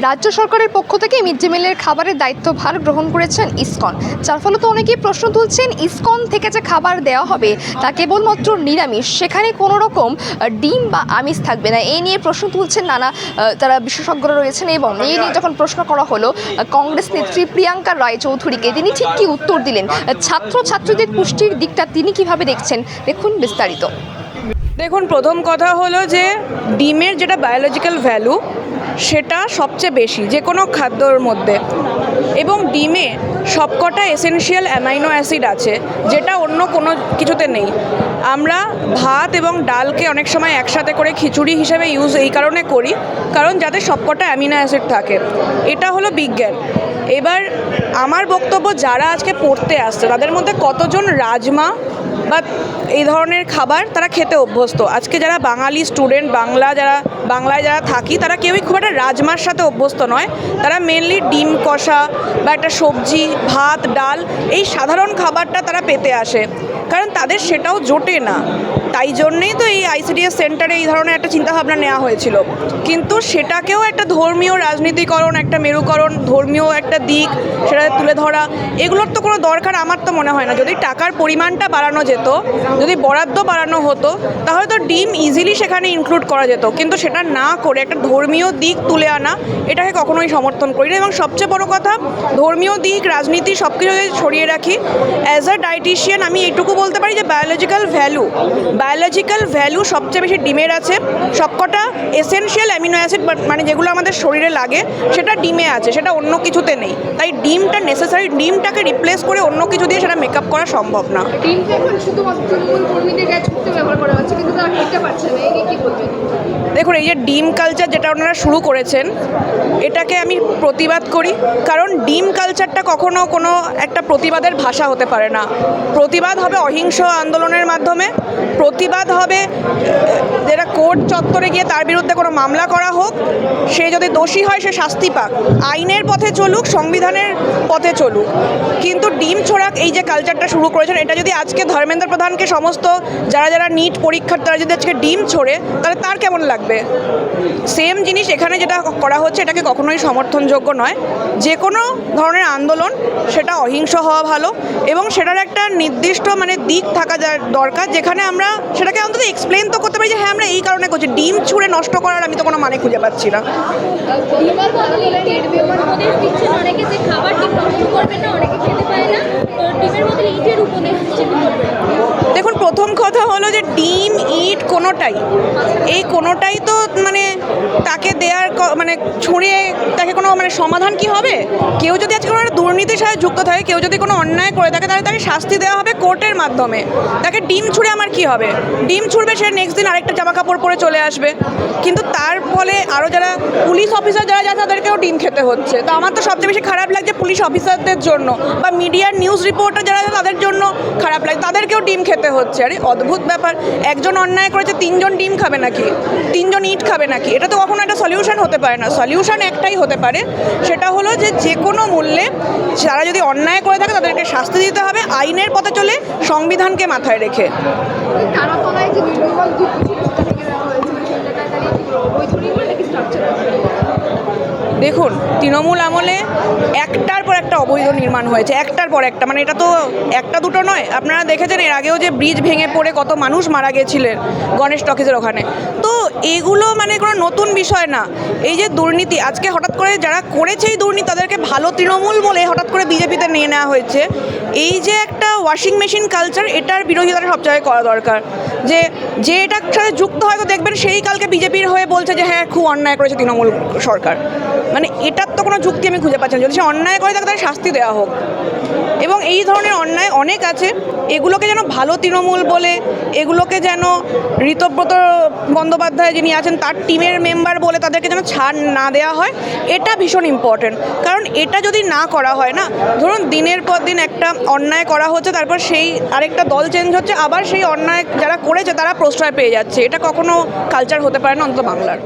রাজ্য সরকারের পক্ষ থেকে মিড ডে মিলের খাবারের দায়িত্বভার গ্রহণ করেছেন ইসকন। যার ফলে তো অনেকেই প্রশ্ন তুলছেন, ইসকন থেকে যে খাবার দেওয়া হবে তা কেবলমাত্র নিরামিষ, সেখানে কোনো রকম ডিম বা আমিষ থাকবে না। এই নিয়ে প্রশ্ন তুলছেন নানা যারা বিশেষজ্ঞরা রয়েছেন। এবং এই নিয়ে যখন প্রশ্ন করা হলো কংগ্রেস নেত্রী প্রিয়াঙ্কা রায়চৌধুরীকে, তিনি ঠিক কি উত্তর দিলেন, ছাত্রছাত্রীদের পুষ্টির দিকটা তিনি কিভাবে দেখছেন, দেখুন বিস্তারিত। দেখুন, প্রথম কথা হলো যে ডিমের যেটা বায়োলজিক্যাল ভ্যালু সেটা সবচেয়ে বেশি যে কোনো খাদ্যর মধ্যে, এবং ডিমে সবকটা এসেনশিয়াল অ্যামাইনো অ্যাসিড আছে যেটা অন্য কোনো কিছুতে নেই। আমরা ভাত এবং ডালকে অনেক সময় একসাথে করে খিচুড়ি হিসেবে ইউজ এই কারণে করি, কারণ যাতে সবকটা অ্যামিনো অ্যাসিড থাকে। এটা হলো বিজ্ঞান। এবার আমার বক্তব্য, যারা আজকে পড়তে আসছে তাদের মধ্যে কতজন রাজমা বা এই ধরনের খাবার তারা খেতে অভ্যস্ত? আজকে যারা বাঙালি স্টুডেন্ট, বাংলায় যারা থাকি, তারা কেউই খুব একটা রাজমার সাথে অভ্যস্ত নয়। তারা মেনলি ডিম কষা বা একটা সবজি, ভাত, ডাল, এই সাধারণ খাবারটা তারা পেতে আসে, কারণ তাদের সেটাও জোটে না। তাই জন্যেই তো এই আইসিডিএস সেন্টারে এই ধরনের একটা চিন্তাভাবনা নেওয়া হয়েছিল। কিন্তু সেটাকেও একটা ধর্মীয় রাজনীতিকরণ, একটা মেরুকরণ, ধর্মীয় একটা দিক সেটা তুলে ধরা, এগুলোর তো কোনো দরকার আমার তো মনে হয় না। যদি টাকার পরিমাণটা বাড়ানো যেত, যদি বরাদ্দ বাড়ানো হতো, তাহলে তো ডিম ইজিলি সেখানে ইনক্লুড করা যেত। কিন্তু সেটা না করে একটা ধর্মীয় দিক তুলে আনা, এটাকে কখনোই সমর্থন করি না। এবং সবচেয়ে বড় কথা, ধর্মীয় দিক, রাজনীতি সব কিছু যদি ছড়িয়ে রাখি, অ্যাজ আ ডায়েটিশিয়ান আমি এইটুকু বলতে পারি যে বায়োলজিক্যাল ভ্যালু সবচেয়ে বেশি ডিমের আছে। সবকটা এসেনশিয়াল অ্যামিনো অ্যাসিড মানে যেগুলো আমাদের শরীরে লাগে সেটা ডিমে আছে, সেটা অন্য কিছুতে নেই। তাই ডিমটা নেসেসারি, ডিমটাকে রিপ্লেস করে অন্য কিছু দিয়ে সেটা মেকআপ করা সম্ভব না। ডিমটা এখন শুধুমাত্র কর্মীদের কাছে ব্যবহার করা হচ্ছে, কিন্তু তারা খেতে পারছে না। এই কি বলবেন? দেখুন, এই যে ডিম কালচার যেটা ওনারা শুরু করেছেন, এটাকে আমি প্রতিবাদ করি। কারণ ডিম কালচারটা কখনো কোনো একটা প্রতিবাদের ভাষা হতে পারে না। প্রতিবাদ হবে অহিংস আন্দোলনের মাধ্যমে, প্রতিবাদ হবে যেটা কোর্ট চত্বরে গিয়ে তার বিরুদ্ধে কোনো মামলা করা হোক, সে যদি দোষী হয় সে শাস্তি পাক, আইনের পথে চলুক, সংবিধানের পথে চলুক। কিন্তু ডিম ছোড়াক এই যে কালচারটা শুরু করেছেন, এটা যদি আজকে ধর্মেন্দ্র প্রধানকে সমস্ত যারা নিট পরীক্ষার তারা যদি আজকে ডিম ছোড়ে, তাহলে তার কেমন লাগবে? সেম জিনিস এখানে যেটা করা হচ্ছে, এটাকে কখনোই সমর্থনযোগ্য নয়। যে কোনো ধরনের আন্দোলন সেটা অহিংস হওয়া ভালো, এবং সেটার একটা নির্দিষ্ট দিক থাকা দরকার, যেখানে আমরা সেটাকে অন্তত এক্সপ্লেন তো করতে পারি যে হ্যাঁ আমরা এই কারণে করছি। ডিম ছুঁড়ে নষ্ট করার আমি তো কোনো মানে খুঁজে পাচ্ছি না। দেখুন, প্রথম কথা হলো যে ডিম, ইট কোনোটাই তো তাকে দেওয়ার ছড়িয়ে তাকে কোনো সমাধান কি হবে? কেউ যদি আজকে কোনো দুর্নীতির সাথে যুক্ত থাকে, কেউ যদি কোনো অন্যায় করে থাকে, তাহলে তাকে শাস্তি দেওয়া হবে কোর্টের মাধ্যমে। তাকে ডিম ছুঁড়ে আমার কি হবে? ডিম ছুঁড়বে, সে নেক্সট দিন আরেকটা জামা কাপড় পরে চলে আসবে। কিন্তু তার ফলে আরও যারা পুলিশ অফিসার যারা যায়, তাদেরকেও ডিম খেতে হচ্ছে। তো আমার তো সবচেয়ে বেশি খারাপ লাগছে পুলিশ অফিসারদের জন্য, বা মিডিয়ার নিউজ রিপোর্টার যারা তাদের জন্য খারাপ লাগে, তাদেরকেও ডিম খেতে হচ্ছে। আরে অদ্ভুত ব্যাপার, একজন অন্যায় করেছে, 3 জন ডিম খাবে নাকি? 3 জন ইট খাবে নাকি? এটা তো কখনো একটা সলিউশন হতে পারে না। সলিউশন একটাই হতে পারে, সেটা হলো যে কোনো মূল্যে যারা যদি অন্যায় করে থাকে তাদেরকে শাস্তি দিতে হবে, আইনের পথে চলে, সংবিধানকে মাথায় রেখে। দেখুন, তৃণমূল আমলে একটার পর একটা অবৈধ নির্মাণ হয়েছে, একটার পর একটা। এটা তো একটা দুটো নয়। আপনারা দেখেছেন এর আগেও যে ব্রিজ ভেঙে পড়ে কত মানুষ মারা গেছিলেন গণেশ টকিজের ওখানে। তো এগুলো কোনো নতুন বিষয় না। এই যে দুর্নীতি, আজকে হঠাৎ করে যারা করেছে এই দুর্নীতি, তাদেরকে ভালো তৃণমূল বলে হঠাৎ করে বিজেপিতে নিয়ে নেওয়া হয়েছে। এই যে একটা ওয়াশিং মেশিন কালচার, এটার বিরোধিতা সব জায়গায় করা দরকার। যে এটার সাথে যুক্ত হয়তো দেখবেন সেই কালকে বিজেপির হয়ে বলছে যে হ্যাঁ খুব অন্যায় করেছে তৃণমূল সরকার। এটার তো কোনো যুক্তি আমি খুঁজে পাচ্ছি না। যদি সে অন্যায় করে তাকে তার শাস্তি দেওয়া হোক। এবং এই ধরনের অন্যায় অনেক আছে, এগুলোকে যেন ভালো তৃণমূল বলে, এগুলোকে যেন ঋতব্রত বন্দ্যোপাধ্যায় যিনি আছেন তার টিমের মেম্বার বলে তাদেরকে যেন ছাড় না দেওয়া হয়, এটা ভীষণ ইম্পর্টেন্ট। কারণ এটা যদি না করা হয় না, ধরুন দিনের পর দিন একটা অন্যায় করা হচ্ছে, তারপর সেই আরেকটা দল চেঞ্জ হচ্ছে, আবার সেই অন্যায় যারা করেছে তারা প্রশ্রয় পেয়ে যাচ্ছে। এটা কখনো কালচার হতে পারে না, অন্তত বাংলার।